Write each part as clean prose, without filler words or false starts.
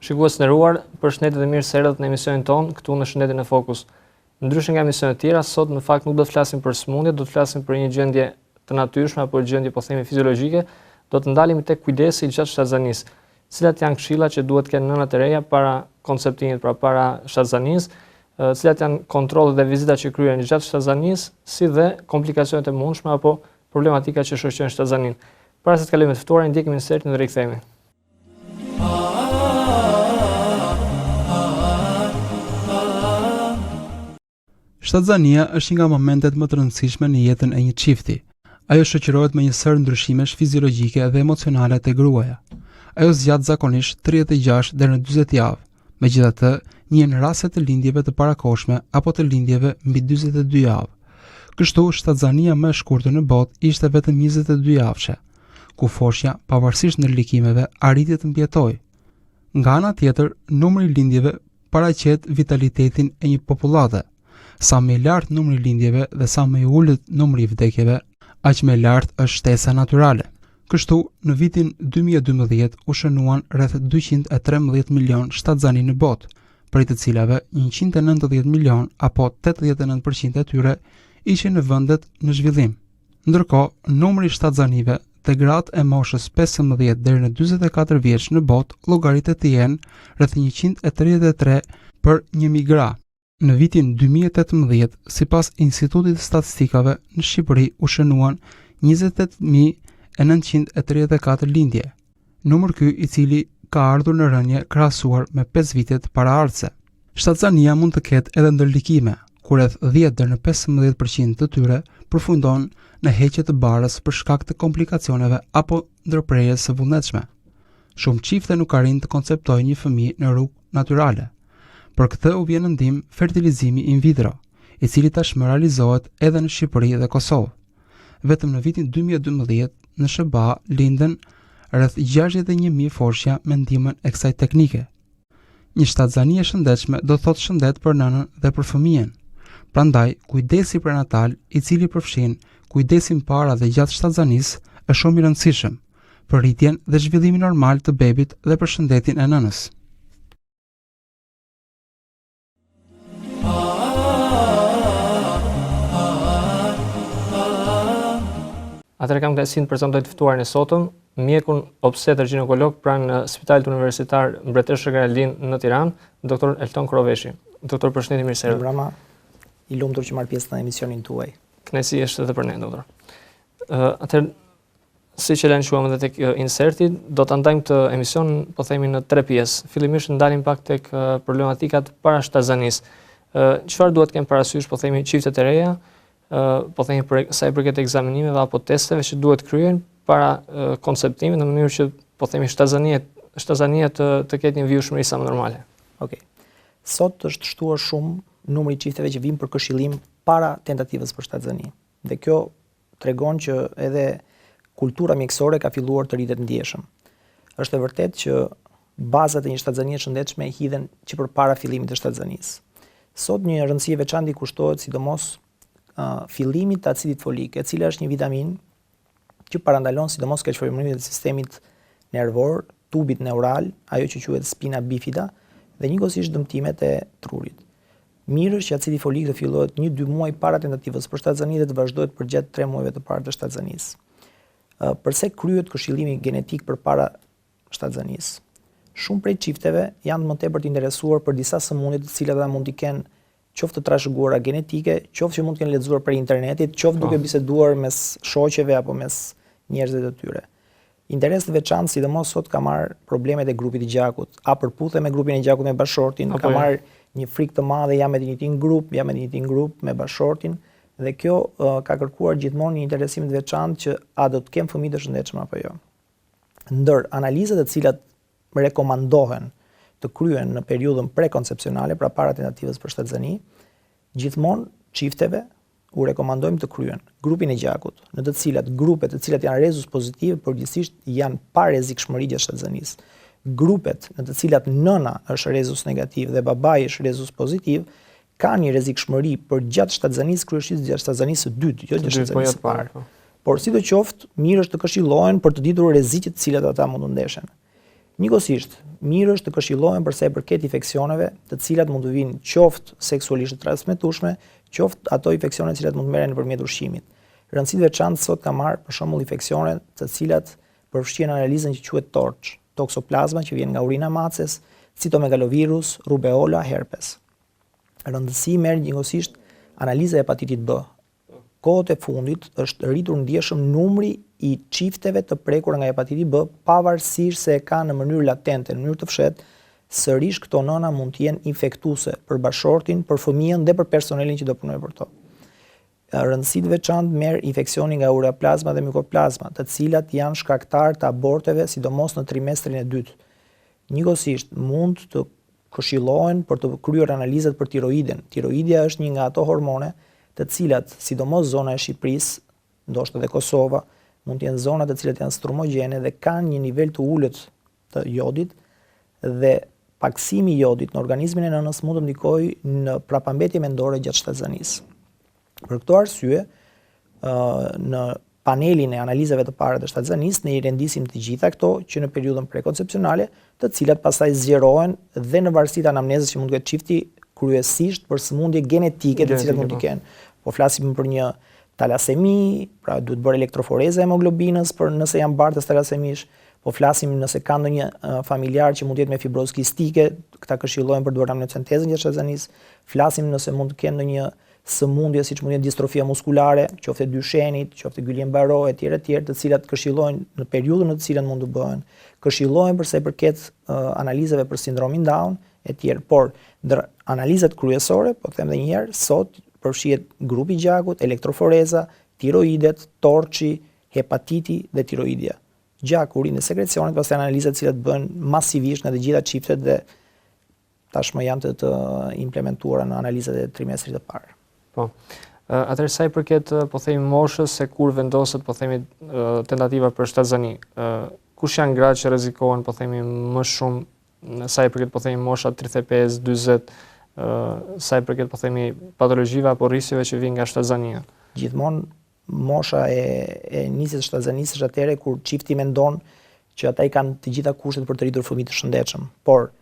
Shikues të nderuar, përshëndetje dhe mirë se erdhët në emisionin tonë këtu në Shëndetin e fokus. Ndryshe nga emisionet tjera, sot në fakt nuk do të flasim për sëmundje, do të flasim për një gjendje të natyrshme apo gjendje po themi fiziologjike, do të ndalemi tek kujdesi gjatë shtatzanisë. Cilat janë këshillat që duhet të kenë nënat e reja para konceptimit, pra para shtatzanisë, cilat janë kontrollet dhe vizitat që kryhen gjatë shtatzanisë, si dhe komplikacionet e mundshme apo problematika që shoqërojnë shtatzaninë. Para se të kalojmë të ftuara, ndjekim insertin dhe rikthehemi. Shtatzania është një nga momentet më të rëndësishme në jetën e një çifti. Ajo shoqërohet me një sër ndryshimesh fiziologjike dhe emocionale te gruaja. Ajo zgjat zakonisht 36 deri në 40 javë. Megjithatë, njihen raste të lindjeve të parakohshme apo të lindjeve mbi 42 javë. Kështu, shtatzania më e shkurtër në botë ishte vetëm 22 javëshe, ku foshja, pavarësisht ndërlikimeve, arriti të mbijetojë. Nga ana tjetër, numri i lindjeve paraqet vitalitetin e një popullate. Sa më i lartë numri i lindjeve dhe sa më i ulët numri i vdekjeve, aq më e lartë është shtesa natyrale. Kështu, në vitin 2012 u shënuan rreth 213 milion shtatzani në botë, prej të cilave 190 milion apo 89% e tyre ishin në vendet në zhvillim. Ndërkohë, numri i shtatzanive te gratë e moshës 15 deri në 44 vjeç në botë llogaritet të jenë rreth 133 për 1000 gra. Në vitin 2018, sipas Institutit të Statistikave, në Shqipëri u shënuan 28.934 lindje, numër ky i cili ka ardhur në rënje krahasuar me 5 vitet paraardhëse. Shtatzania mund të ketë edhe ndërlikime, ku rreth 10 deri në 15% të tyre përfundon në heqje të barës për shkak të komplikacioneve apo ndërprerjes së vullnetshme. Shumë çifte nuk arrin të konceptojnë një fëmijë në rrugë natyrale. Për këtë u vjen në ndihmë fertilizimi in vitro, i cili tashmë realizohet edhe në Shqipëri dhe Kosovë. Vetëm në vitin 2012 në SBA linden rreth 61.000 foshja me ndihmën e kësaj teknike. Një shtatzani e shëndetshme do thotë shëndet për nënën dhe për fëmijën. Prandaj, kujdesi prenatal, i cili përfshin kujdesin para dhe gjatë shtatzanisë, është shumë i rëndësishëm për rritjen dhe zhvillimin normal të bebit dhe për shëndetin e nënës. Atëherë kam kënaqësinë të prezantoj të ftuarin e sotëm, mjekun Obstetër Gjinekolog pranë Spitalit Universitar Mbretëreshë Garaldin në Tiranë, doktor Elton Koroveshi. Doktor, përshëndetje, mirë se erdhët. Brama, i lumtur që marr pjesë në emisionin tuaj. Kënaqësi është edhe për ne, doktor. Atëherë, siç e lënë shuam edhe tek inserti, do ta ndajmë këtë emision, po themi në 3 pjesë. Fillimisht ndalim pak tek problematikat para shtatzanisë. Çfarë duhet të kemë parasysh, po themi, çiftet e reja, po themi për sa i përket ekzaminimeve apo testeve që duhet kryen para konceptimit, në mënyrë që po themi shtatzania të ketë një vijshmëri sa më normale. Okej. Sot është shtuar shumë numri i çifteve që vijnë për këshillim para tentativës për shtatzani. Dhe kjo tregon që edhe kultura mjekësore ka filluar të rritet ndjeshëm. Është e vërtetë që bazat e një shtatzanie shëndetshme hidhen që përpara fillimit të shtatzanisë. Sot një rëndësi e veçantë kushtohet sidomos fillimit të acidit folik, e cila është një vitaminë që parandalon sidomos keqformimin e sistemit nervor, tubit neural, ajo që quhet spina bifida, dhe njëkohësisht dëmtimet e trurit. Mirë është që acidi folik të fillohet 1-2 muaj para tentativës për shtatzani dhe të vazhdohet për gjatë 3 muajve të parë të shtatzanisë. Përse kryhet këshillimi genetik përpara shtatzanisë? Shumë prej çifteve janë më tepër të interesuar për disa sëmundje të cilat ata mund t'i kenë qoftë të trashëguara genetike, qoftë që mund të kenë lexuar për internetit, qoftë duke biseduar mes shoqeve apo mes njerëzve të tyre. Interes të veçantë, sidomos sot, ka marrë problemet e grupit të gjakut, a përputhe me grupin e gjakut me bashortin, ka marrë një frikë të madhe, jam me një team grup me bashortin, dhe kjo ka kërkuar gjithmonë një interesim të veçantë që a do të kem fëmijë të shëndetshëm apo jo. Ndër analizat e cilat rekomandohen të kryen në periudhën prekoncepcionale, pra para tentativës për shtatzani, gjithmonë çifteve u rekomandojmë të kryen grupin e gjakut, në të cilat grupet të cilat janë rezus pozitiv përgjithsisht janë pa rrezikshmëri gjatë shtatzanisë. Grupet në të cilat nëna është rezus negativ dhe babai është rezus pozitiv, kanë një rrezikshmëri për gjatë shtatzanisë, kryesisht gjatë shtatzanisë së dytë, jo gjatë shtatzanisë së parë. Por sidoqoftë, mirë është të këshillohen për të ditur rreziqet të cilat ata mund të ndeshen. Njëkohësisht, mirë është të këshillohen për sa i përket infeksioneve, të cilat mund të vinë qoftë seksualisht të transmetueshme, qoftë ato infeksione të cilat mund të merren nëpërmjet ushqimit. Rëndësi të veçantë sot ka marrë për shembull infeksione të cilat përfshihen analizën që quhet torç, toksoplazma që vjen nga urina maces, citomegalovirus, rubeola, herpes. Rëndësi merr njëkohësisht analiza e hepatitit B. Kohët e fundit është rritur ndjeshëm numri i çifteve të prekur nga hepatiti B, pavarësisht se e kanë në mënyrë latente, në mënyrë të fshehtë, sërish këto nëna mund të jenë infektuese për bashortin, për fëmijën dhe për personelin që do punojë për to. Rëndësi të veçantë merr infeksioni nga ureaplazma dhe mykoplazma, të cilat janë shkaktar të aborteve, sidomos në trimestrin e dytë. Njëkohësisht mund të këshillohen për të kryer analizat për tiroiden. Tiroidja është një nga ato hormone të cilat, sidomos zona e Shqipërisë, ndoshta edhe Kosova, mund të jenë zona të cilat janë strumogene dhe kanë një nivel të ulët të jodit, dhe paksimi i jodit në organizmin e nënës mund të ndikojë në prapambetje mendore gjatë shtatzënisë. Për këtë arsye, në panelin e analizave të para të shtatzënisë ne i rendisim të gjitha këto që në periudhën prekoncepsionale, të cilat pastaj zgjerohen dhe në varësi të anamnezës që mund të ketë çifti, kryesisht për sëmundje genetike të cilat mund të kenë. Po flasim për një talasemi, pra duhet bërë elektroforeza e hemoglobinës për nëse janë bartës talasemish, po flasim nëse ka ndonjë familjar që mund të jetë me fibrozë kistike, këta këshillohen për të bërë amniocentezën gjatë shtatzënisë. Flasim nëse mund të kenë ndonjë sëmundje siç mund të jetë distrofia muskulare, qoftë Dyshenit, qoftë Guillain-Barré etj, të cilat këshillohen në periudhën në të cilën mund të bëhen. Këshillohen për sa i përket analizave për sindromin Down etj. Por ndër analizat kryesore, po them edhe një herë, sot përfshihet grupi i gjakut, elektroforeza, tiroidet, torçi, hepatiti dhe tiroidja. Gjaku, urinë dhe sekrecionet, pastaj analizat të cilat bëhen masivisht në të gjitha çiftet dhe tashmë janë të implementuara në analizat e trimestrit të parë. Po. Atëherë sa i përket po themi moshës, se kur vendoset po themi tentativa për shtatzëni, kush janë gratë që rrezikohen po themi më shumë sa i përket po themi mosha 35, 40, sa i përket po themi patologjive apo rrisjeve që vijnë nga shtatzënia? Gjithmonë mosha e nisjes së shtatzënisë është atëherë kur çifti mendon që ata i kanë të gjitha kushtet për të rritur fëmijë të shëndetshëm, por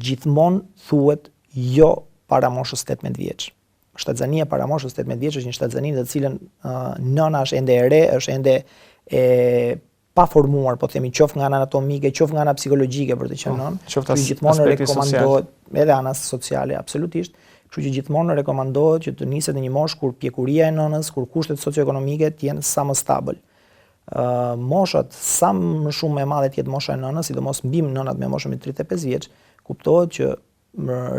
gjithmonë thuhet jo para moshës 18 vjeç. Shtatzënia para moshës 18 vjeç është një shtatzëni në të cilën nëna është ende e re, është ende e pa formuar, po themi, qoftë nga ana anatomike, qoftë nga ana psikologjike për të qenë nënë. Qoftë gjithmonë rekomandohet edhe ana sociale, absolutisht. Kështu që gjithmonë rekomandohet që të niset në një moshë kur pjekuria e nënës, kur kushtet socioekonomike të jenë sa më stabël. Moshat sa më shumë e madhe të jetë mosha e nënës, sidomos mbi nënat me moshën me 35 vjeç, kuptohet që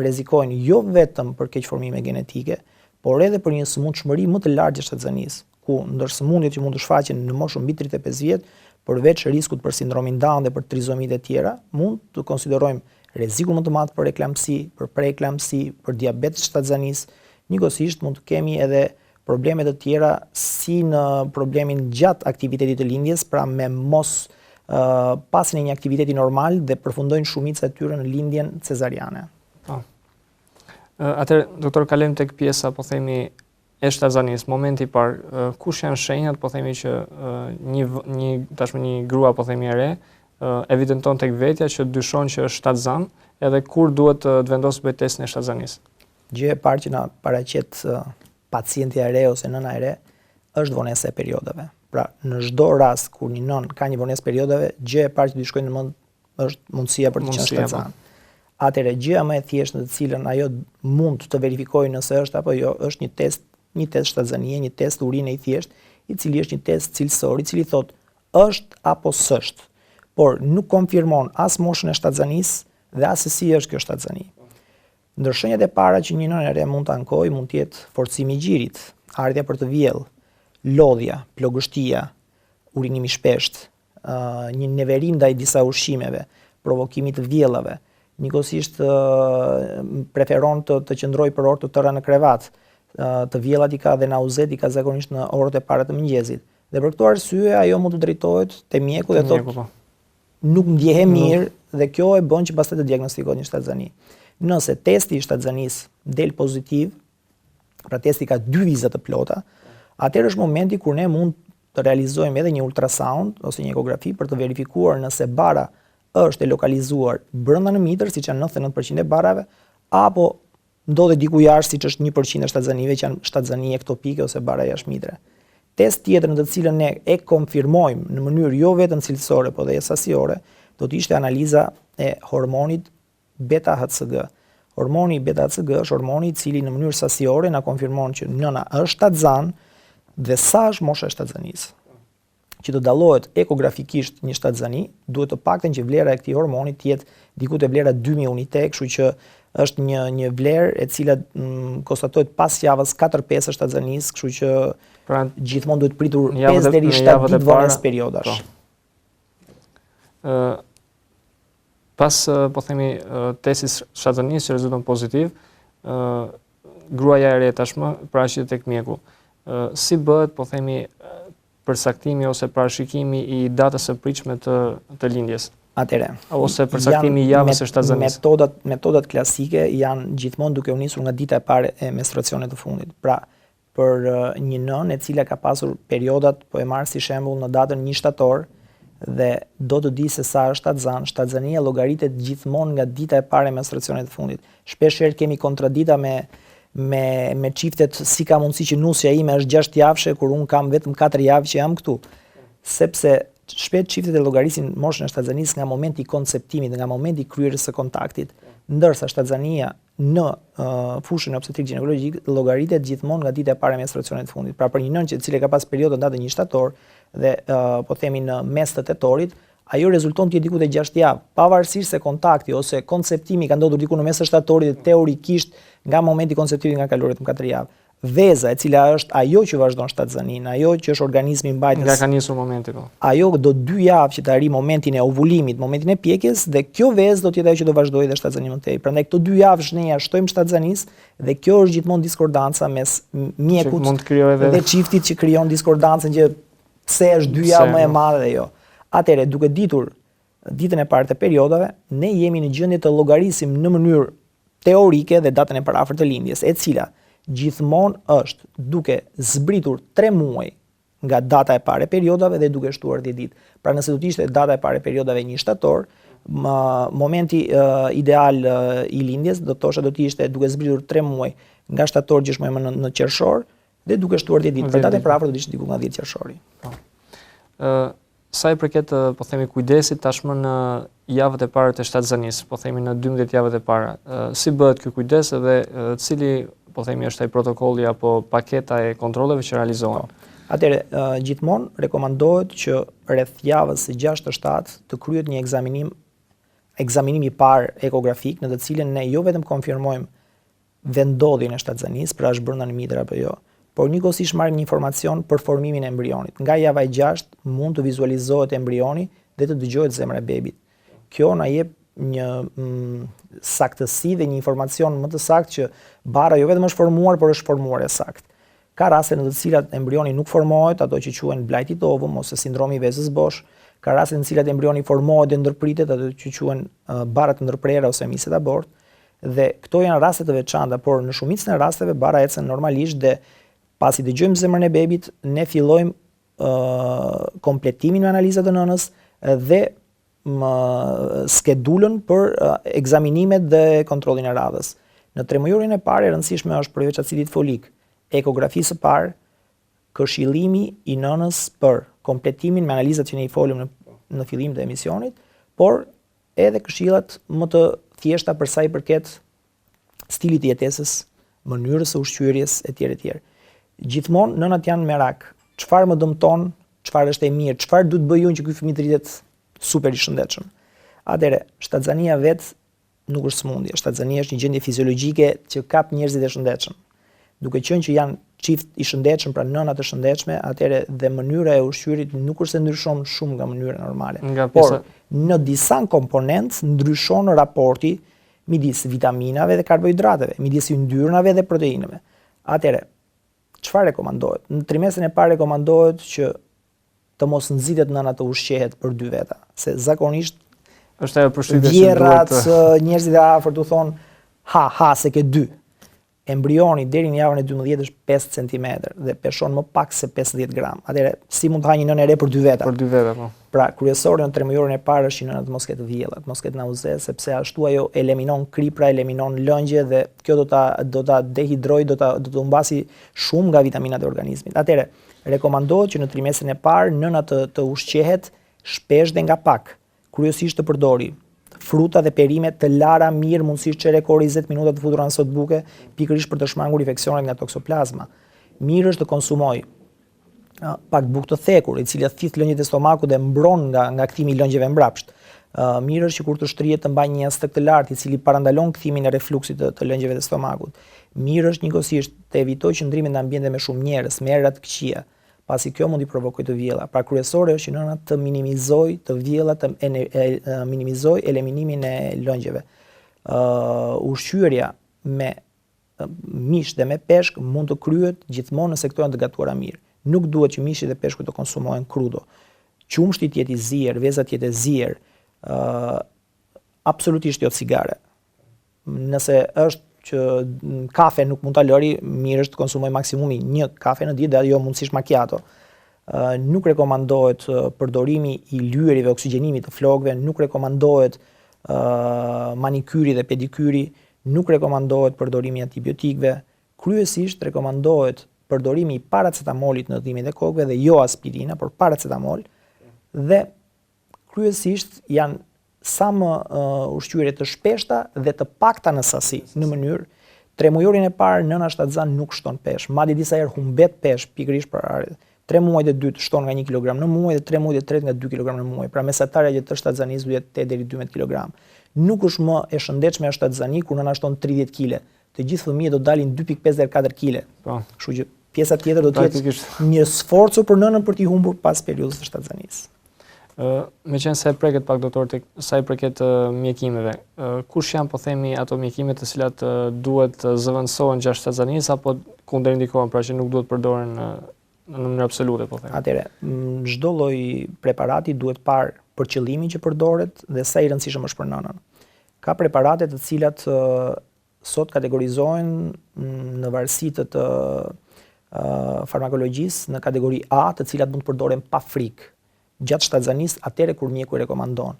rrezikojnë jo vetëm për keqformime genetike, por edhe për një sëmundshmëri më të lartë shtatzënisë, ku ndër sëmundjet që mund të shfaqen në moshën mbi 35 vjet, përveç riskut për sindromin Down dhe për trizomitë e tjera, mund të konsiderojmë rrezikun më të madh për eklamsi, për preeklamsi, për diabetes shtatzënisë. Njëkohësisht mund të kemi edhe probleme të tjera si në problemin gjatë aktivitetit të lindjes, pra me mos pasjen e një aktiviteti normal dhe përfundojnë shumica e tyre në lindjen cezariane. Atëherë, doktor, kalojmë tek pjesa, po themi, e shtatzënisë. Momenti i parë, kush janë shenjat, po themi, që një grua, po themi, e re, evidenton tek vetja që dyshon që është shtatzan, edhe kur duhet të vendosë bëj testin e shtatzënisë? Gjë e parë që na paraqet pacienti e re ose nëna e re është vonesa e periodave. Pra, në çdo rast kur një nën ka një vonesë periodave, gjë e parë që do shkojnë në mend është mundësia për të qenë shtatzan. Atëherë, gjëja më e thjeshtë në të cilën ajo mund të verifikojë nëse është apo jo, është një test shtatzënie, një test urine i thjeshtë, i cili është një test cilësor, i cili thotë është apo s'është, por nuk konfirmon as moshën e shtatzënisë dhe as se si është kjo shtatzëni. Ndër shenjat e para që një nënë e re mund të ankojë mund të jetë forcimi i gjirit, ardhja për të vjellë, lodhja, plogështia, urinimi i shpeshtë, një neverim ndaj disa ushqimeve, provokimi të vjellave. Njëkohësisht preferon të qëndrojë për orë të tëra në krevat, të vjellat i ka dhe nauzet i ka zakonisht në orët e para të mëngjesit. Dhe për këto arsye ajo mund të drejtohet te mjeku dhe thotë nuk ndjehe mirë dhe kjo e bën që pastaj të diagnostikohet një shtatzëni. Nëse testi i shtatzënisë del pozitiv, pra testi ka 2 viza të plota, atëherë është momenti kur ne mund të realizojmë edhe një ultrasound ose një ekografi për të verifikuar nëse bara është e lokalizuar brenda në mitër, siç janë 99% e barave, apo ndodhet diku jashtë, siç është 1% e shtatzënive që janë shtatzëni ektopike ose bara jashtëmitre. Test tjetër në të cilën ne e konfirmojmë në mënyrë jo vetëm cilësore, por edhe sasiore, do të ishte analiza e hormonit beta-HCG. Hormoni beta-HCG është hormoni i cili në mënyrë sasiore na konfirmon që nëna është shtatzan dhe sa është mosha e shtatzënisë. Që të dallohet ekografikisht një shtatzani, duhet të paktën që vlera e këtij hormoni të jetë diku te vlera 2000 unite, kështu që është një vlerë e cila konstatohet pas javës 4-5 së shtatzanisë, kështu që pra, gjithmonë duhet pritur 5 deri 7 ditë vones periodash. Pas po themi testit shtatzanisë që rezulton pozitiv, gruaja e re tashmë paraqitet tek mjeku. Si bëhet po themi përsaktimi ose parashikimi i datës së pritshme të lindjes? Atëre, ose përsaktimi i javës së shtatzanisë. Metodat klasike janë gjithmonë duke u nisur nga dita e parë e menstruacionit të fundit. Pra, për një nënë e cila ka pasur periodat, po e marr si shembull në datën 1 shtator dhe do të di se sa është shtatzan, shtatzania llogaritet gjithmonë nga dita e parë e menstruacionit të fundit. Shpeshherë kemi kontradita me çiftet, si ka mundësi që nusja ime është 6 javëshe kur un kam vetëm 4 javë që jam këtu. Sepse shpejt çiftet e llogarisin moshën e shtatzanisë nga momenti i konceptimit, nga momenti i kryerjes së kontaktit, ndërsa shtatzania në fushën e obstetrik gjinekologjik llogaritet gjithmonë nga dita e parë e menstruacionit të fundit. Pra për një nënë që cili ka pas periudhën datën 1 shtator dhe po themi në mes të tetorit, ajo rezulton të jetë diku te 6 javë, pavarësisht se kontakti ose konceptimi ka ndodhur diku në mes të shtatorit dhe teorikisht nga momenti i konceptimit nga kaluar vetëm 4 javë. Veza e cila është ajo që vazhdon shtatzaninë, ajo që është organizmi mbajtës. Nga ka nisur momenti po. Ajo do 2 javë që të arrijë momentin e ovulimit, momentin e pjekjes dhe kjo vezë do të jetë ajo që do vazhdojë dhe shtatzaninë më tej. Prandaj këto 2 javë ne ja shtojmë shtatzanisë dhe kjo është gjithmonë diskordanca mes mjekut dhe çiftit që krijon diskordancën që pse është 2 javë më e madhe dhe jo. Atëherë, duke ditur ditën e parë të periodave, ne jemi në gjendje të llogarisim në mënyrë teorike dhe datën e parafort të lindjes, e cila gjithmonë është duke zbritur 3 muaj nga data e parë e periodave dhe duke shtuar 10 ditë. Pra nëse do të ishte data e parë e periodave 1 shtator, momenti ideal i lindjes do të thosha do të ishte duke zbritur 3 muaj nga shtator gjithmonë në qershor dhe duke shtuar 10 ditë. Për datën e parafort do të ishte diku nga 10 qershori. Sa i përket po themi kujdesit tashmë në javët e para të shtatzanisë, po themi në 12 javët e para, si bëhet ky kujdes dhe cili po themi është ai protokolli apo paketa e kontrolleve që realizohen? Atëherë, gjithmonë rekomandohet që rreth javës së 6-7 të kryhet një ekzaminim i parë ekografik në të cilin ne jo vetëm konfirmojmë vendodhjen e shtatzanisë, pra është brenda në mitër apo jo, por njëkohësisht marrim një informacion për formimin e embrionit. Nga java e 6 mund të vizualizohet embrioni dhe të dëgjohet zemra e bebit. Kjo na jep një saktësi dhe një informacion më të saktë që bara jo vetëm është formuar, por është formuar e saktë. Ka raste në të cilat embrioni nuk formohet, ato që quhen blighted ovum ose sindromi i vezës bosh. Ka raste në të cilat embrioni formohet dhe ndërpritet, ato që quhen bara të ndërprerë ose miset abort. Dhe këto janë raste të veçanta, por në shumicën e rasteve bara ecën normalisht dhe pasi dëgjojmë zemrën e bebit, ne fillojmë kompletimin me analizat e nënës dhe skedulën për ekzaminimet dhe kontrollin e radhës. Në 3 mujorin e parë e rëndësishme është përveç acidit folik, ekografisë së parë, këshillimi i nënës për kompletimin me analizat që ne i folëm në fillim të emisionit, por edhe këshillat më të thjeshta për sa i përket stilit të jetesës, mënyrës së ushqyerjes etj. Gjithmonë nënat janë merak. Çfarë më dëmton, çfarë është e mirë, çfarë duhet bëj unë që ky fëmijë të rritet super i shëndetshëm. Atëherë, shtatzania vet nuk është smundje. Shtatzania është një gjendje fiziologjike që kap njerëzit e shëndetshëm. Duke qenë që janë çift i shëndetshëm, pra nëna të shëndetshme, atëherë dhe mënyra e ushqyerit nuk është se ndryshon shumë nga mënyra normale. Por në disa komponentë ndryshon raporti midis vitaminave dhe karbohidrateve, midis yndyrnave dhe proteinave. Atëherë, çfarë rekomandohet? Në trimestrin e parë rekomandohet që të mos nxitet nëna të ushqehet për 2 veta, se zakonisht është ajo përshtypje që vjerrat, njerëzit e afërt u thon ha se ke 2. embrioni deri në javën e 12 është 5 cm dhe peshon më pak se 50 gram. Atëherë, si mund të hajë një nënë e re për 2 veta? Për 2 veta, po. Pra, kryesore në 3 mujorin e parë është që nëna të mos ketë vjella, të mos ketë nauze, sepse ashtu ajo eliminon kripra, eliminon lëngje dhe kjo do ta dehidroj, do të humbasi shumë nga vitaminat e organizmit. Atëherë, rekomandohet që në trimestrin e parë nëna të ushqehet shpesh dhe nga pak. Kryesisht të përdori fruta dhe perime të lara mirë, mundësisht çerek orë 20 minuta të futura në sot buke, pikërisht për të shmangur infeksionet nga toksoplazma. Mirë është të konsumoj pak bukë të thekur, i cili thith lëngjet e stomakut dhe mbron nga kthimi i lëngjeve mbrapsht. Mirë është që kur të shtrihet të mbajë një astek të lartë, i cili parandalon kthimin e refluksit të lëngjeve të stomakut. Mirë është njëkohësisht të evitoj qëndrimin në ambiente me shumë njerëz, me erëra të këqija, pasi kjo mund i provokojë të vjella. Pra kryesore është që nëna të minimizoj të vjellat, të minimizoj eliminimin e lëngjeve. Ushqyerja me mish dhe me peshk mund të kryhet gjithmonë nëse këto janë të gatuara mirë. Nuk duhet që mishi dhe peshku të konsumohen krudo. Qumshti të jetë i zier, veza të jetë e zier, absolutisht jo cigare. Nëse është që kafe nuk mund ta lëri, mirë është të konsumoj maksimumi 1 kafe në ditë dhe jo mundësisht macchiato. Nuk rekomandohet përdorimi i lyerive, oksigjenimit të flokëve, nuk rekomandohet manikyri dhe pedikyri, nuk rekomandohet përdorimi i antibiotikëve, kryesisht rekomandohet përdorimi i paracetamolit në dhimbjen e kokëve dhe jo aspirina, por paracetamol, dhe kryesisht janë sa më ushqyerje të shpeshta dhe të pakta në sasi, në mënyrë 3 mujorin e parë nëna shtatzan nuk shton peshë, madje disa herë humbet peshë pikërisht për arrit. 3 muajt e dytë shton nga 1 kg në muaj dhe 3 muajt e tretë nga 2 kg në muaj. Pra mesatarja gjatë të shtatzanisë duhet 8 deri 12 kg. Nuk është më e shëndetshme shtatzani kur nëna shton 30 kg. Të gjithë fëmijët do dalin 2.5 deri 4 kg. Po. Kështu që pjesa tjetër do të jetë një sforcu për nënën për t'i humbur pas periudhës së shtatzanisë. Meqense sa i përket pak doktor sa i përket mjekimeve, kush janë po themi ato mjekime të cilat duhet zëvendësohen gjatë shtatzanisë apo kundërindikohen, pra që nuk duhet përdoren në mënyrë absolute, po themi. Atëherë, çdo lloj preparati duhet parë për qëllimin që përdoret dhe sa i rëndësishëm është për nënën. Ka preparate të cilat sot kategorizohen në varësi të farmakologjisë në kategori A, të cilat mund të përdoren pa frikë gjatë shtatzanisë, atëherë kur mjeku e rekomandon.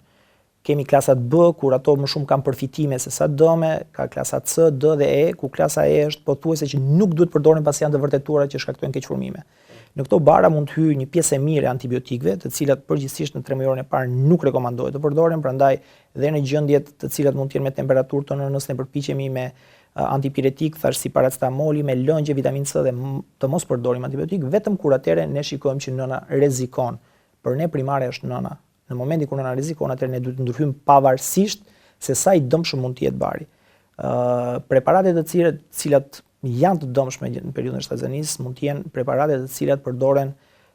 Kemi klasat B, kur ato më shumë kanë përfitime se sa dëme, ka klasa C, D dhe E, ku klasa E është pothuajse që nuk duhet përdoren pasi janë të vërtetuara që shkaktojnë keqformime. Në këto bara mund të hyjë një pjesë e mirë e antibiotikëve, të cilat përgjithsisht në 3 mujorin e parë nuk rekomandohet të përdoren, prandaj dhe në gjendjet të cilat mund të jenë me temperaturë të nënës ne përpiqemi me antipiretik, thash si paracetamoli, me lëngje, vitaminë C dhe të mos përdorim antibiotik, vetëm kur atëre ne shikojmë që nëna rrezikon. Për ne primare është nëna. Në momentin kur nëna rrezikon, atëherë ne duhet të ndryhyjmë pavarësisht se sa i dëmshëm mund të jetë bari. Preparatet të cilat janë të dëmshme në periudhën e shtatzanisë mund të jenë preparate të cilat përdoren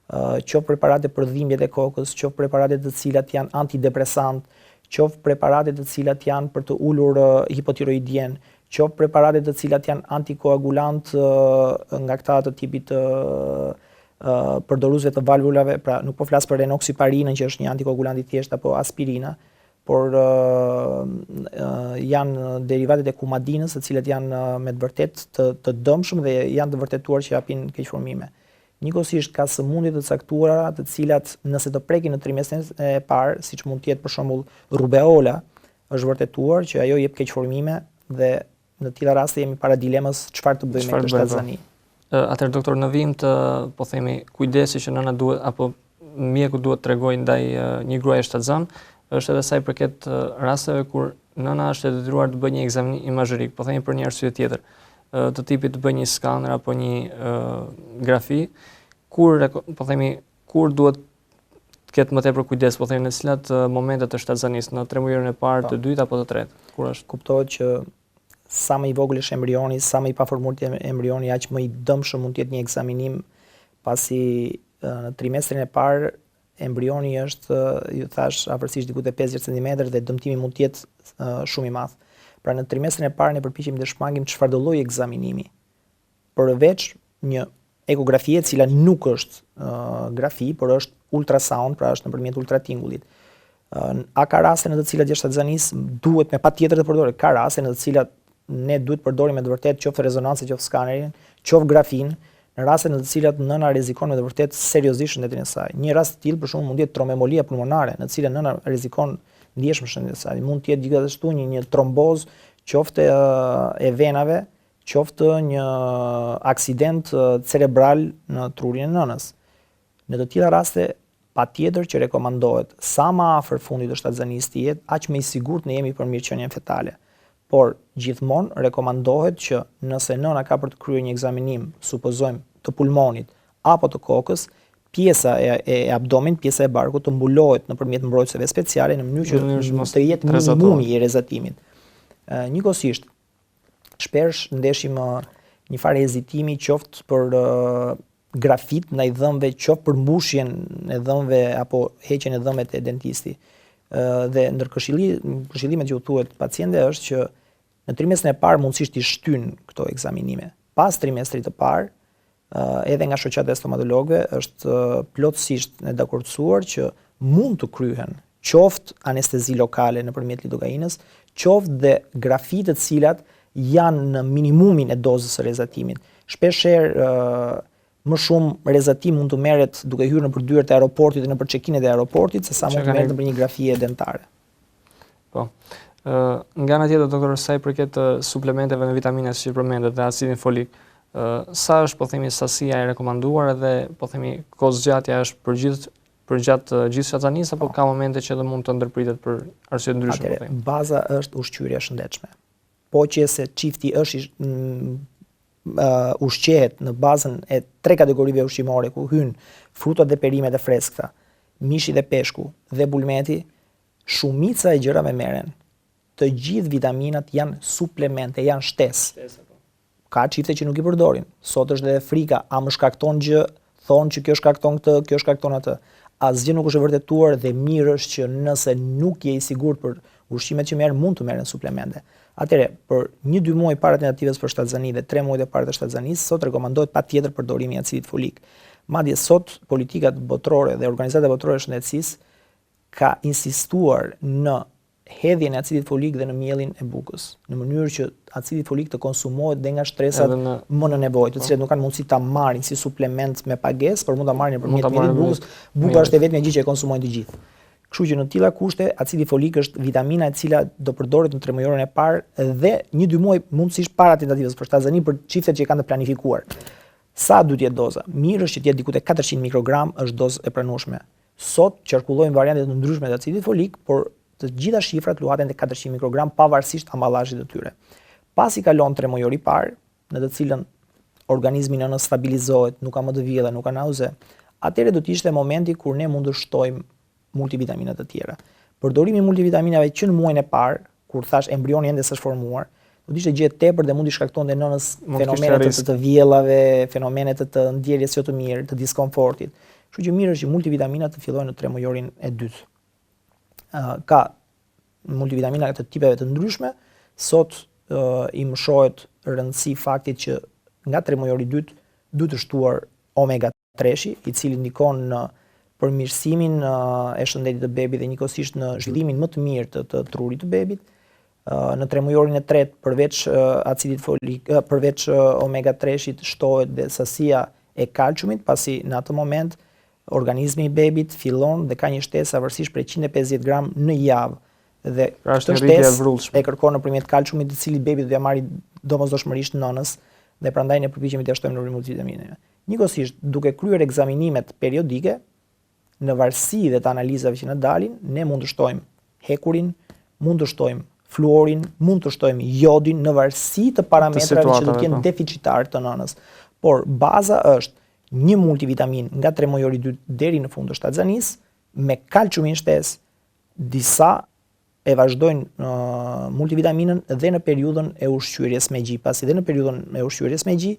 qoftë preparate për dhimbjet e kokës, qoftë preparate të cilat janë antidepresant, qoftë preparate të cilat janë për të ulur hipotiroidien, qoftë preparate të cilat janë antikoagulant nga këta të tipit përdoruesve të valvulave, pra nuk po flas për enoksiparinën që është një antikoagulant i thjeshtë apo aspirina, por janë derivatet e kumadinës, të cilat janë me të vërtet të dëmshëm dhe janë të vërtetuar që japin keqformime. Njëkohësisht ka sëmundje të caktuara, të cilat nëse të prekin në trimestrin e parë, siç mund të jetë për shembull rubeola, është vërtetuar që ajo jep keqformime dhe në tilla raste jemi para dilemës çfarë të bëjmë me këtë shtatzani. Atëherë doktor, në vim të po themi kujdesi që nëna duhet apo mjeku duhet t'rregojë ndaj një gruaje shtatzan, është edhe sa i përket rasteve kur nëna është e detyruar të bëjë një ekzamin imazherik, po themi për një arsye tjetër, të tipit të bëjë një skaner apo një grafi, kur po themi kur duhet të ketë më tepër kujdes, po themi në cilat momente të shtatzanisë, në 3 mujorin e parë, të dytë apo të tretë, kur është? Kuptohet që sa më i vogël është embrioni, sa më i paformuar embrioni, aq më i dëmshëm mund të jetë një ekzaminim, pasi në trimestrin e parë embrioni është, ju thash, afërsisht diku te 50 cm dhe dëmtimi mund të jetë shumë i madh. Pra në trimestrin e parë ne përpiqemi të shmangim çfarëdo lloji ekzaminimi. Përveç një ekografie e cila nuk është grafi, por është ultrasound, pra është nëpërmjet ultratingullit. A ka raste në të cilat gjatë shtatzanisë duhet me patjetër të përdoret, ka raste në të cilat ne duhet përdorim me të vërtet qoftë rezonancë, qoftë skanerin, qoftë grafin, në raste në të cilat nëna rrezikon me të vërtet seriozisht shëndetin e saj. Një rast i tillë për shembull mund të jetë tromboembolia pulmonare, në të cilën nëna rrezikon ndjeshëm shëndetin e saj. Mund të jetë gjithashtu një tromboz, qoftë e venave, qoftë një aksident cerebral në trurin e nënës. Në të tilla raste patjetër që rekomandohet sa më afër fundit të shtatzënisë të jetë, aq më i sigurt ne jemi për mirëqenien fetale. Por gjithmonë rekomandohet që nëse nëna ka për të kryer një ekzaminim, supozojmë të pulmonit apo të kokës, pjesa e abdominit, pjesa e barkut të mbulohet nëpërmjet mbrojtëseve speciale në mënyrë që të jetë minimumi i rrezatimit. Njëkohësisht, shpesh ndeshim një farë hezitimi qoftë për grafit ndaj dhëmbëve, qoftë për mbushjen e dhëmbëve apo heqjen e dhëmbëve te dentisti. Dhe ndër këshillimet që u thuhet pacientëve është që në trimestrin e parë mundësisht i shtyn këto ekzaminime. Pas trimestrit të parë, edhe nga shoqata e stomatologëve është plotësisht e dakordsuar që mund të kryhen qoftë anestezi lokale nëpërmjet lidokainës, qoftë dhe grafit të cilat janë në minimumin e dozës së rrezatimit. Shpeshherë më shumë rrezatim mund të merret duke hyrë nëpër dyert e aeroportit dhe nëpër check-in-et e aeroportit, sesa mund të merret nëpër një grafie dentare. Po. Nga ana tjetër, doktor, sa i përket suplementeve me vitamina që përmendet dhe acidin folik, sa është po themi sasia e rekomanduar dhe po themi kohëzgjatja është për gjatë gjithë shtatzanisë apo ka momente që edhe mund të ndërpritet për arsye të ndryshme? Atëherë, baza është ushqyerja e shëndetshme. Po që se çifti është ushqehet në bazën e 3 kategorive ushqimore ku hyn frutat dhe perimet e freskëta, mishi dhe peshku dhe bulmeti, shumica e gjërave merren. Të gjithë vitaminat janë suplemente, janë shtesë. Ka çifte që nuk i përdorin. Sot është edhe frika, a më shkakton gjë, thonë që kjo shkakton këtë, kjo shkakton atë. Asgjë nuk është e vërtetuar dhe mirë është që nëse nuk je i sigurt për ushqimet që merr, mund të merren suplemente. Atëherë, për 1-2 muaj para tentativës për shtatzani dhe 3 muaj e para të shtatzanisë, sot rekomandohet patjetër përdorimi i acidit folik. Madje sot politikat botërore dhe organizatat botërore të shëndetësisë ka insistuar në hedhjen e acidit folik dhe në mielin e bukës, në mënyrë që acidi folik të konsumohet dhe nga shtresat më në nevojë, të cilët nuk kanë mundësi ta marrin si suplement me pagesë, por mund ta marrin nëpërmjet mielit të bukës. Buka është e vetmja gjë që e konsumojnë të gjithë. Kështu që në tilla kushte acidi folik është vitamina e cila do përdoret në 3 muajorën e parë dhe 1-2 muaj mundësisht para tentativës për shtatzani për çiftet që kanë të planifikuar. Sa duhet jetë doza? Mirë është që të jetë diku te 400 mikrogram është dozë e pranueshme. Sot qarkullojnë variante të ndryshme të acidit folik, por të gjitha shifrat luhaten te 400 mikrogram pavarësisht amballazhit të tyre. Pasi kalon 3 muajor i parë, në të cilën organizmi nënës stabilizohet, nuk ka më të vjedha, nuk ka nauze, atëherë do të ishte momenti kur ne mund të shtojmë multivitaminat të tjera. Përdorimi i multivitaminave që në muajin e parë, kur thash embrioni ende s'është formuar, do të ishte gjë e tepërt dhe mund të shkaktonte nënës fenomene të vjellave, fenomene të ndjerjes jo të mirë, të diskomfortit. Kështu që mirë është që multivitaminat të fillojnë në 3 muajorin e dytë. Ka multivitamina të tipeve të ndryshme, sot i mshohet rëndësi faktit që nga 3 muajori i dytë duhet të shtuar omega 3-shi, i cili ndikon në përmirësimin e shëndetit të bebit dhe njëkohësisht në zhvillimin më të mirë të trurit të bebit. Në 3 muajorin e tretë, përveç acidit folik, përveç omega 3-shit, shtohet dhe sasia e kalciumit, pasi në atë moment organizmi i bebit fillon dhe ka një shtesë varësisht prej 150 gram në javë. Dhe këtë shtesë e kërkon nëpërmjet kalciumit, të cili bebi do ja marrë domosdoshmërisht nënës, dhe prandaj ne përpiqemi të shtojmë në multivitamineve. Njëkohësisht, duke kryer ekzaminimet periodike, në varësi dhe të analizave që na dalin, ne mund të shtojmë hekurin, mund të shtojmë fluorin, mund të shtojmë jodin në varësi të parametrave që do të jenë deficitar të nënës. Por baza është një multivitamin nga 3 muajori i dytë deri në fund të shtatzanisë me kalciumin shtesë, disa e vazhdojnë multivitaminën dhe në periudhën e ushqyerjes me gji, pasi dhe në periudhën e ushqyerjes me gji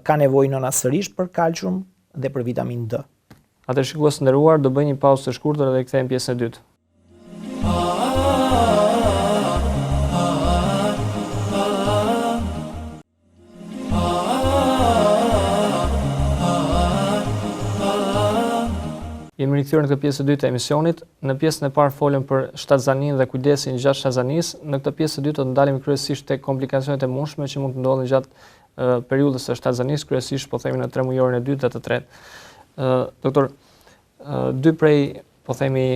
ka nevojë nëna sërish për kalcium dhe për vitamin D. Atëherë shikues të nderuar, do bëj një pauzë të shkurtër dhe kthehemi pjesën e dytë. Jemi rikthyer në këtë pjesë të dytë të emisionit. Në pjesën e parë folëm për shtatzëninë dhe kujdesin gjatë shtatzënisë. Në këtë pjesë të dytë do të ndalemi kryesisht tek komplikacionet e mundshme që mund të ndodhin gjatë periudhës së shtatzënisë, kryesisht po themi në 3 mujorin e dytë dhe të tretë. Doktor, dy prej po themi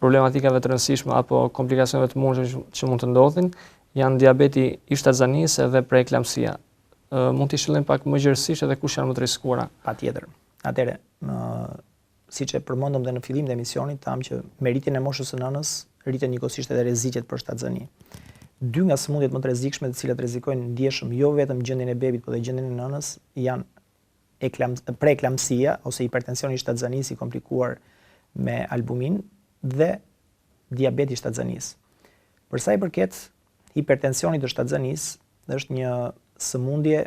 problematikave të rëndësishme apo komplikacioneve të mundshme që mund të ndodhin janë diabeti i shtatzënisë dhe preeklamsia. Mund t'i shëllim pak më gjerësisht edhe kush janë më të rrezikuara? Patjetër. Atëre, siç e përmendëm dhe në fillim të emisionit, tham që me rritjen e moshës së nënës rriten njëkohësisht edhe rrezikjet për shtatzëni. Dy nga sëmundjet më të rrezikshme të cilat rrezikojnë ndjeshëm jo vetëm gjendjen e bebit, por edhe gjendjen e nënës janë preeklamsia ose hipertensioni i shtatzënisë i komplikuar me albumin dhe diabeti i shtatzënisë. Për sa i përket hipertensionit të shtatzënisë, është një sëmundje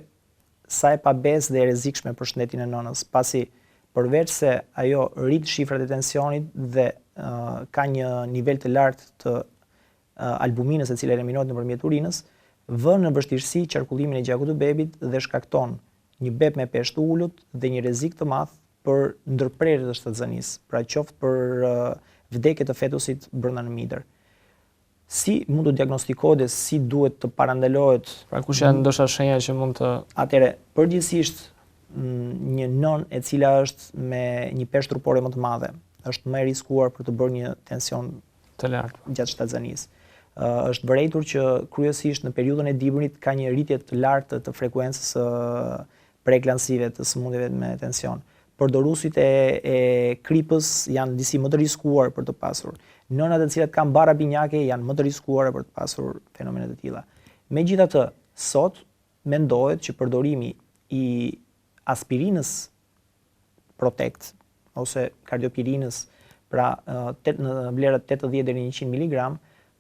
sa e pabezë dhe e rrezikshme për shëndetin e nënës, pasi përveç se ajo rrit shifrat e tensionit dhe ka një nivel të lartë të albuminës e cila eliminohet nëpërmjet urinës, vën në vështirësi qarkullimin e gjakut të bebit dhe shkakton një beb me peshë të ulët dhe një rrezik të madh për ndërprerje të shtatzënisë, pra qoftë për vdekje të fetusit brenda në mitër. Si mund të diagnostikohet dhe si duhet të parandalohet? Pra kush janë ndoshta shenja që mund të... Atëre, përgjithsisht një nën e cila është me një peshë trupore më të madhe, është më e riskuar për të bërë një tension të lartë gjatë shtatzënisë. Është vërejtur që kryesisht në periudhën e dimrit ka një rritje të lartë të frekuencës preeklamsive të sëmundjeve me tension. Përdoruesit e kripës janë disi më të riskuar për të pasur. Nënat e cilat kanë barra binjake janë më të riskuara për të pasur fenomene të tilla. Megjithatë, sot mendohet që përdorimi i aspirinës Protect ose kardiopirinës, pra në vlerat 80 deri në 100 mg,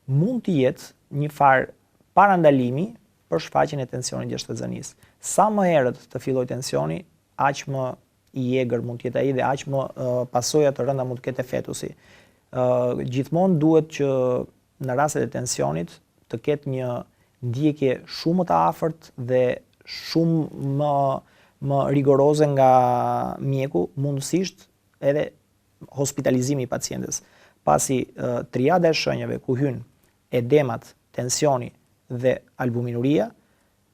mund të jetë një farë parandalimi për shfaqjen e tensionit gjatë shtatzënisë. Sa më herët të fillojë tensioni, aq më i egër mund të jetë ai dhe aq më pasoja të rënda mund të ketë fetusi. Gjithmonë duhet që në rastet e tensionit të ketë një ndjekje shumë më të afërt dhe shumë më rigoroze nga mjeku, mundësisht edhe hospitalizimi i pacientes. Pasi triada e shenjave ku hyn edemat, tensioni dhe albuminuria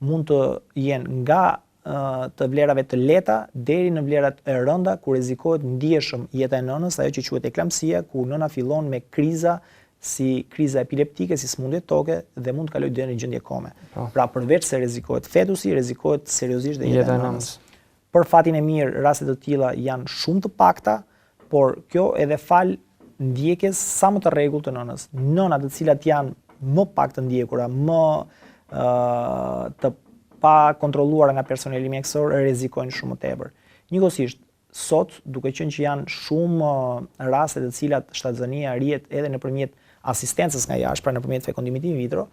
mund të jenë nga të vlerave të lehta deri në vlerat e rënda ku rrezikohet ndjeshëm jeta e nënës, ajo që quhet eklamsia, ku nëna fillon me kriza si kriza epileptike, si sëmundje toke dhe mund të kalojë deri në gjendje kome. Pra përveç se rrezikohet fetusi, rrezikohet seriozisht dhe jeta e nënës. Për fatin e mirë, raste të tilla janë shumë të pakta, por kjo edhe fal ndjekjes sa më të rregullt të nënës. Nënat të cilat janë më pak të ndjekura, më të pa kontrolluar nga personeli mjekësor, rrezikojnë shumë më tepër. Njëkohësisht, sot, duke qenë që janë shumë raste të cilat shtatzënia rrihet edhe nëpërmjet asistencës nga jashtë, pra nëpërmjet fekondimit in vitro,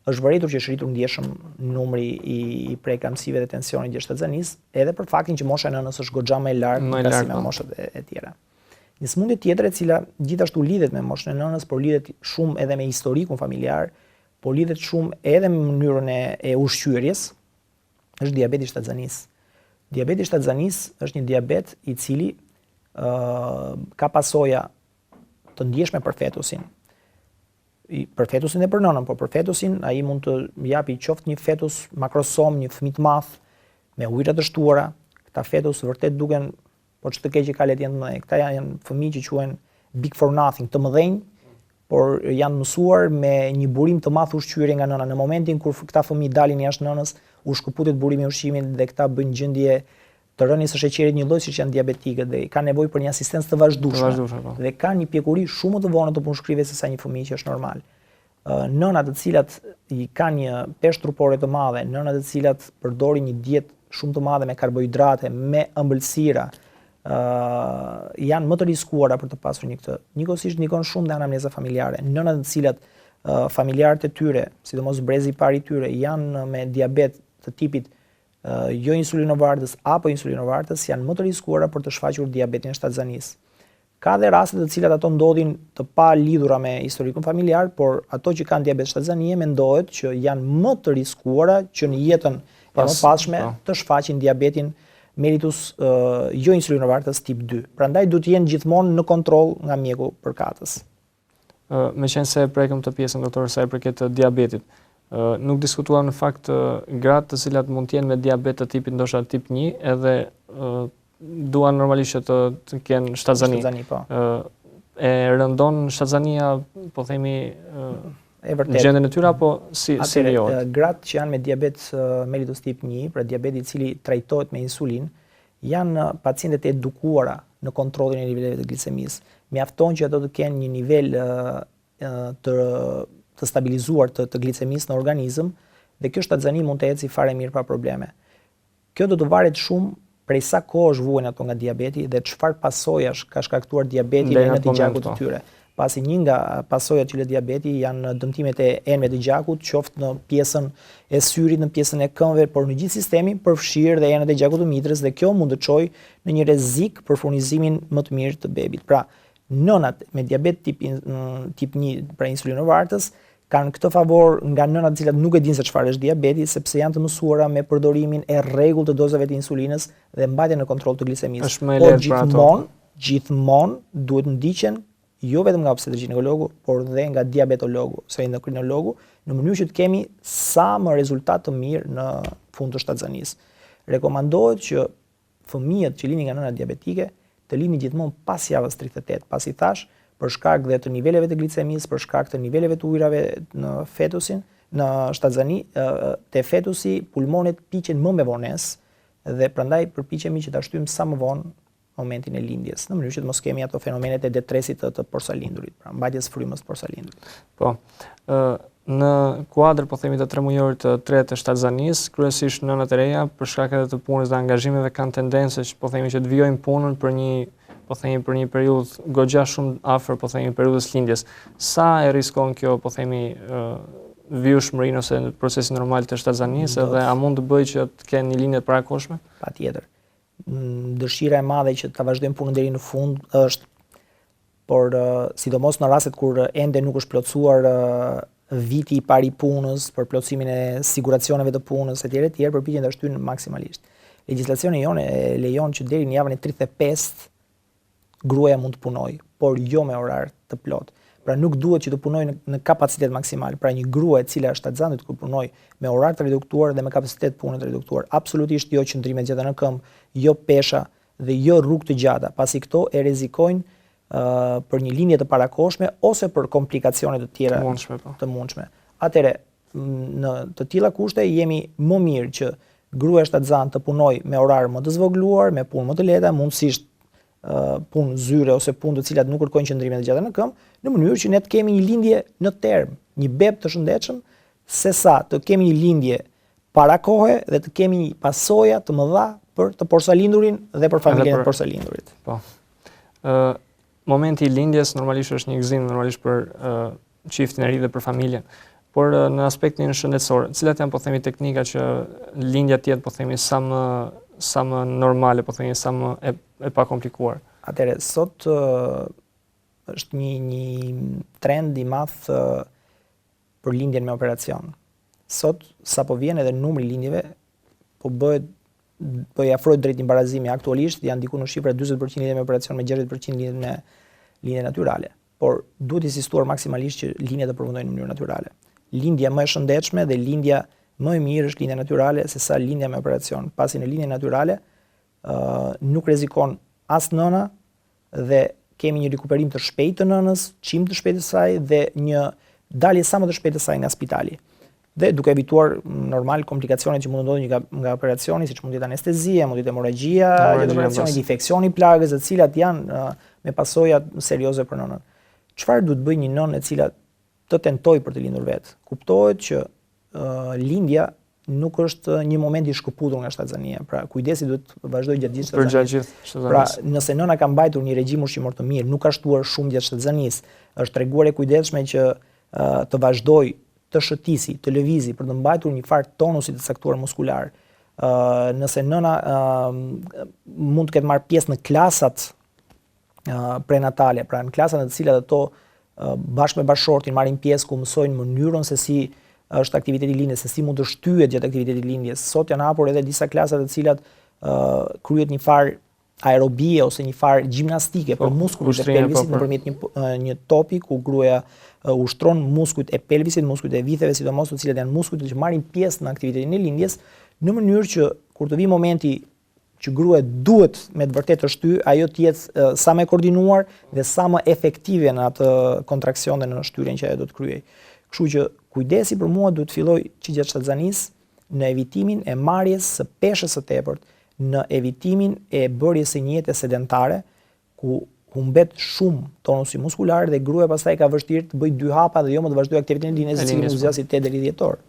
është vërejtur që është rritur ndjeshëm numri i preeklamsive dhe tensionit gjatë shtatzënisë, edhe për faktin që mosha e nënës është goxha më e lartë krahasimi me moshat e tjera. Një sëmundje tjetër e cila gjithashtu lidhet me moshën e nënës, por lidhet shumë edhe me historikun familjar, por lidhet shumë edhe me mënyrën e ushqyerjes, është diabeti i shtatzënisë. Diabeti i shtatzënisë është një diabet i cili ka pasoja të ndjeshme për fetusin. Për fetusin dhe për nënën, por për fetusin ai mund të japi qoftë një fetus makrosom, një fëmijë të madh me ujëra të shtuara. Këta fetus vërtet duken po ç'të keq që ka le të jenë të mëdhenj. Këta janë fëmijë që quhen big for nothing, të mëdhenj, por janë mësuar me një burim të madh ushqyerje nga nëna. Në momentin kur këta fëmijë dalin jashtë nënës, u shkëputet burimi i ushqimit dhe këta bëjnë gjendje të rënies së sheqerit një lloj siç janë diabetikët dhe kanë nevojë për një asistencë të vazhdueshme. Dhe kanë një pjekuri shumë të vonë të punshkrivjes se sa një fëmijë që është normal. Nënat të cilat i kanë një peshë trupore të madhe, nënat të cilat përdorin një dietë shumë të madhe me karbohidrate, me ëmbëlsira, janë më të riskuara për të pasur një këtë. Njëkohësisht ndikon shumë dhe anamneza familjare. Nënat të cilat familjarët e tyre, sidomos brezi i parë i tyre, janë me diabet të tipit jo insulinovartës apo insulinovartës, janë më të riskuara për të shfaqur diabetin e shtatzënisë. Ka dhe raste të cilat ato ndodhin të pa lidhura me historikun familjar, por ato që kanë diabet shtatzënie mendohet që janë më të riskuara që në jetën e mëpasshme të shfaqin diabetin mellitus jo insulinovartës tip 2. Prandaj duhet të jenë gjithmonë në kontroll nga mjeku përkatës. Me qenë se prekëm të pjesën, doktor, sa i përket diabetit, nuk diskutuam në fakt gratë të cilat mund të jenë me diabet të tipit ndoshta tip 1 edhe duan normalisht që të kenë shtatzëni. Po. E rëndon shtatzënia, po themi, gjendjen e tyre apo si lejohet? Gratë që janë me diabet mellitus tip 1, pra diabeti i cili trajtohet me insulin, janë pacientët e edukuara në kontrollin e niveleve të glicemisë. Mjafton që ato të kenë një nivel të stabilizuar të glicemisë në organizëm dhe kjo shtatzëni mund të ecë fare mirë pa probleme. Kjo do të varet shumë prej sa kohësh vuajnë ato nga diabeti dhe çfarë pasojash ka shkaktuar diabeti në enët e gjakut të tyre. Pasi një nga pasojat që lë diabeti janë dëmtimet e enëve të gjakut, qoftë në pjesën e syrit, në pjesën e këmbëve, por në gjithë sistemin përfshirë dhe enët e gjakut të mitrës dhe kjo mund të çojë në një rrezik për furnizimin më të mirë të bebit. Pra, nënat me diabet tip 1, pra insulinovartës, kanë këtë favor nga nënat të cilat nuk e dinë se çfarë është diabeti, sepse janë të mësuara me përdorimin e rregullt të dozave të insulinës dhe mbajtjen në kontroll të glicemisë. Por gjithmonë duhet ndiqen jo vetëm nga obstetër gjinekologu, por dhe nga diabetologu ose endokrinologu, në mënyrë që të kemi sa më rezultat të mirë në fund të shtatzënisë. Rekomandohet që fëmijët që lindin nga nëna diabetike të lindin gjithmonë pas javës 38, pasi thash, për shkak dhe të niveleve të glicemisë, për shkak të niveleve të ujrave në fetusin, në shtatzëni, te fetusi pulmonet piqen më me vonesë dhe prandaj përpiqemi që ta shtyjmë sa më vonë momentin e lindjes, në mënyrë që të mos kemi ato fenomenet e detresit të porsalindurit, pra mbajtjes frymës të porsalindurit. Po. Në kuadër, po themi, të 3 mujorit të tretë të shtatzënisë, kryesisht nënat e reja për shkak edhe të punës dhe angazhimeve kanë tendencë që po themi që të vijojnë punën për një periudhë goxha shumë afër, po themi, periudhës lindjes. Sa e riskon kjo, po themi, vjushmërinë ose procesin normal të shtatzënisë dhe a mund të bëjë që të kenë një lindje të parakoshme? Patjetër. Dëshira e madhe që ta vazhdojmë punën deri në fund është, por sidomos në rastet kur ende nuk është plotësuar viti i parë i punës për plotësimin e siguracioneve të punës etj, përpiqen ta shtyjnë maksimalisht. Legjislacioni jonë e lejon që deri në javën e 35 gruaja mund të punojë, por jo me orar të plot. Pra nuk duhet që të punojë në kapacitet maksimal. Pra një grua e cila është shtatzënit kur punojë me orar të reduktuar dhe me kapacitet pune të reduktuar, absolutisht jo qëndrime të gjata në këmbë, jo pesha dhe jo rrugë të gjata, pasi këto e rrezikojnë për një lindje të parakoshme ose për komplikacione të tjera të mundshme. Atëherë, në të tilla kushte jemi më mirë që gruaja shtatzan të punojë me orar më të zvogëluar, me punë më të lehta, mundësisht punë zyre ose punë të cilat nuk kërkojnë qëndrime të gjata në këmbë, në mënyrë që ne të kemi një lindje në term, një beb të shëndetshëm, sesa të kemi një lindje para kohe dhe të kemi një pasoja të mëdha për të porsalindurin dhe për familjen e porsalindurit. Po. Momenti i lindjes normalisht është një gëzim normalisht për çiftin e ri dhe për familjen. Por në aspektin shëndetësor, cilat janë, po themi, teknika që lindja të jetë, po themi, sa më normale, po themi, sa më e pa komplikuar? Atëherë, sot është një trend i madh për lindjen me operacion. Sot, sa po vjen edhe numri lindjeve, po i afrohet drejt imbarazimi. Aktualisht janë diku në shifra 40% lidhje me operacion, me 60% lidhje me lindje natyrale. Por duhet insistuar maksimalisht që lindja të përfundojnë në mënyrë natyrale. Lindja më e shëndetshme dhe lindja më e mirë është lindja natyrale sesa lindja me operacion. Pasi në lindje natyrale nuk rrezikon as nëna dhe kemi një rikuperim të shpejtë të nënës, çim të shpejtë të saj dhe një dalje sa më të shpejtë të saj nga spitali. Dhe duke evituar normal komplikacionet që mund të ndodhin nga operacioni, siç mund të jetë anestezia, mund të jetë hemorragjia, infeksioni plagës, të cilat janë me pasoja serioze për nënën. Çfarë duhet bëjë një nënë e cila të tentojë për të lindur vet? Kuptohet që lindja nuk është një moment i shkëputur nga shtatzënia. Pra kujdesi duhet të vazhdojë gjatë gjithë shtatzënisë. Pra nëse nëna ka mbajtur një regjim ushqimor të mirë, nuk ka shtuar shumë gjatë shtatzënisë, është treguar e kujdesshme që të vazhdojë të shëtisi, të lëvizi për të mbajtur një farë tonusi të caktuar muskular. Nëse nëna mund të ketë marrë pjesë në klasat prenatale, pra në klasat në të cilat ato bashkë me bashkëshortin marrin pjesë ku mësojnë mënyrën se si është aktiviteti i lindjes, se si mund të shtyhet gjatë aktivitetit lindjes. Sot janë hapur edhe disa klasa të cilat kryet një farë aerobie ose një farë gjimnastike për muskujt e pelvisit nëpërmjet një topi ku gruaja ushtron muskujt e pelvisit, muskujt e vitheve, sidomos të cilët janë muskujt që marrin pjesë në aktivitetin e lindjes, në mënyrë që kur të vi momenti që gruaja duhet me të vërtetë të shty, ajo të jetë sa më koordinuar dhe sa më efektive në atë kontraksion dhe në shtyrjen që ajo do të kryej. Kështu që kujdesi për mua duhet filloj që gjatë shtatzanisë në evitimin e marrjes së peshës së tepërt, në evitimin e bërjes së një jete sedentare, ku humbet shumë tonusi muskular dhe gruaja pastaj ka vështirë të bëjë 2 hapa dhe jo më të vazhdojë aktivitetin e lindjes, i cili mund zgjasë 8 deri 10 orë.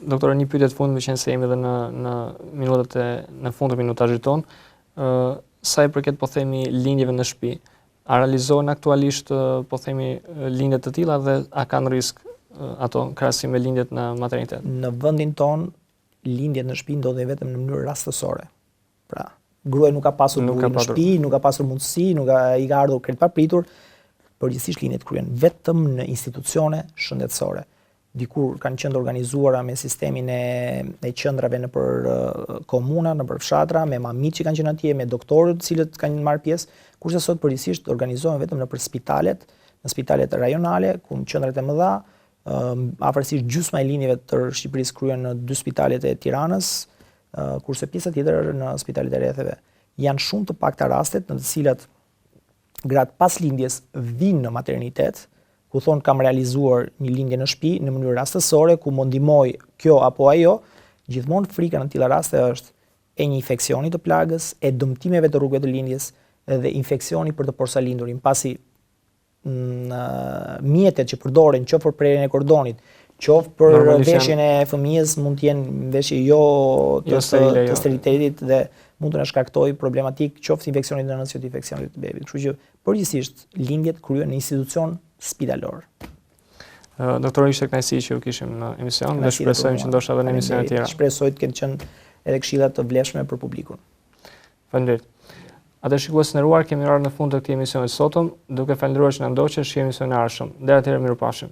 Doktore, një pyetje të fundit, me qenë se jemi edhe në minutat në fund të minutazhit ton, sa i përket po themi lindjeve në shtëpi, a realizohen aktualisht po themi lindje të tilla dhe a kanë risk ato krahasim me lindjet në maternitet? Në vendin ton lindjet në shtëpi ndodhen vetëm në mënyrë rastësore. Pra, gruaja nuk ka pasur burim në shtëpi, nuk ka pasur mundësi, i ka ardhur krejt papritur, përgjithsisht lindjet kryen vetëm në institucione shëndetësore. Dikur kanë qenë organizuara me sistemin e qendrave nëpër komuna, nëpër fshatra, me mamit që kanë qenë atje, me doktorët të cilët kanë marrë pjesë, kurse sot përgjithsisht organizohen vetëm nëpër spitalet, në spitalet rajonale, ku në qendrat e mëdha, afërsisht gjysma e lindjeve të Shqipërisë kryhen në 2 spitalet e Tiranës, kurse pjesa tjetër në spitalet e rretheve. Janë shumë të pakta rastet në të cilat gratë pas lindjes vinë në maternitet, ku thonë kam realizuar një lindje në shtëpi në mënyrë rastësore, ku më ndihmoi kjo apo ajo. Gjithmonë frika në tilla raste është e një infeksioni të plagës, e dëmtimeve të rrugëve të lindjes dhe infeksioni për të porsalindurin, pasi mjetet që përdoren qoftë për prerjen e kordonit, qoftë për veshjen e fëmijës, mund të jenë veshje jo të sterilitetit dhe mund të na shkaktojë problematik qoftë infeksionit në nënës, qoftë infeksionit të bebit. Kështu që përgjithsisht lindjet kryhen në institucion spitalor. Doktor, ishte kënaqësi që u kishim në emision, dhe shpresojmë që ndoshta edhe në emisione tjera. Shpresoj të kenë qenë edhe këshilla të vlefshme për publikun. Faleminderit. Atë shikues të nderuar, kemi ardhur në fund të këtij emisioni sotëm, duke falendëruar që na ndoqët, shihemi emisionin e ardhshëm. Deri atëherë, mirupafshim.